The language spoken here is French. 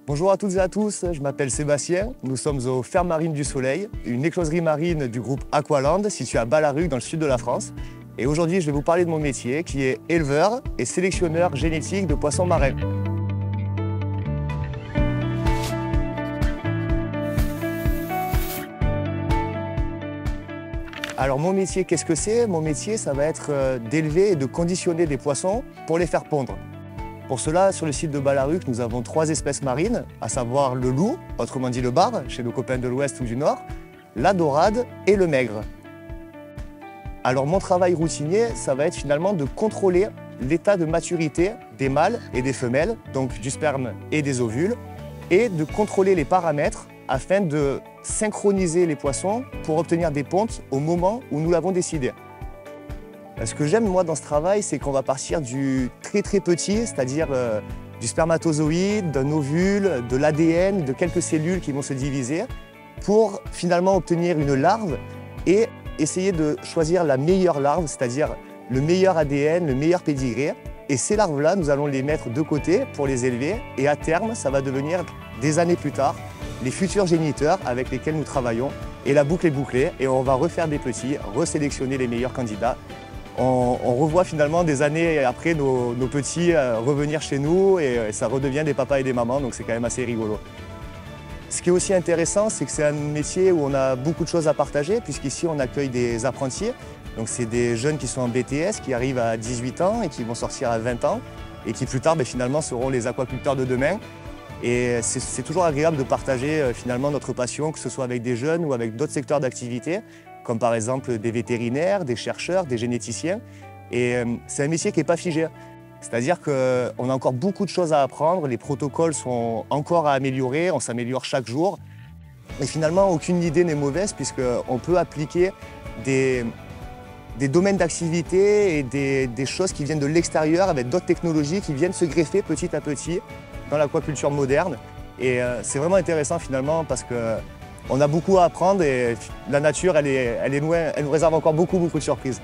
Bonjour à toutes et à tous, je m'appelle Sébastien, nous sommes aux Fermes Marines du Soleil, une écloserie marine du groupe Aqualand située à Ballaruc dans le sud de la France. Et aujourd'hui je vais vous parler de mon métier qui est éleveur et sélectionneur génétique de poissons marins. Alors mon métier, qu'est-ce que c'est? Mon métier, ça va être d'élever et de conditionner des poissons pour les faire pondre. Pour cela, sur le site de Ballaruc, nous avons 3 espèces marines, à savoir le loup, autrement dit le bar, chez nos copains de l'ouest ou du nord, la dorade et le maigre. Alors mon travail routinier, ça va être finalement de contrôler l'état de maturité des mâles et des femelles, donc du sperme et des ovules, et de contrôler les paramètres afin de synchroniser les poissons pour obtenir des pontes au moment où nous l'avons décidé. Ce que j'aime moi dans ce travail, c'est qu'on va partir du très petit, c'est-à-dire du spermatozoïde, d'un ovule, de l'ADN, de quelques cellules qui vont se diviser, pour finalement obtenir une larve et essayer de choisir la meilleure larve, c'est-à-dire le meilleur ADN, le meilleur pédigré. Et ces larves-là, nous allons les mettre de côté pour les élever et à terme, ça va devenir, des années plus tard, les futurs géniteurs avec lesquels nous travaillons. Et la boucle est bouclée et on va refaire des petits, resélectionner les meilleurs candidats. On revoit finalement des années après nos petits revenir chez nous et ça redevient des papas et des mamans, donc c'est quand même assez rigolo. Ce qui est aussi intéressant, c'est que c'est un métier où on a beaucoup de choses à partager, puisqu'ici on accueille des apprentis. Donc c'est des jeunes qui sont en BTS, qui arrivent à 18 ans et qui vont sortir à 20 ans et qui plus tard finalement seront les aquaculteurs de demain. Et c'est toujours agréable de partager finalement notre passion, que ce soit avec des jeunes ou avec d'autres secteurs d'activité, comme par exemple des vétérinaires, des chercheurs, des généticiens. Et c'est un métier qui n'est pas figé. C'est-à-dire qu'on a encore beaucoup de choses à apprendre, les protocoles sont encore à améliorer, on s'améliore chaque jour. Mais finalement, aucune idée n'est mauvaise puisqu'on peut appliquer des domaines d'activité et des choses qui viennent de l'extérieur avec d'autres technologies qui viennent se greffer petit à petit dans l'aquaculture moderne. Et c'est vraiment intéressant finalement parce qu'on a beaucoup à apprendre et la nature, elle nous réserve encore beaucoup de surprises.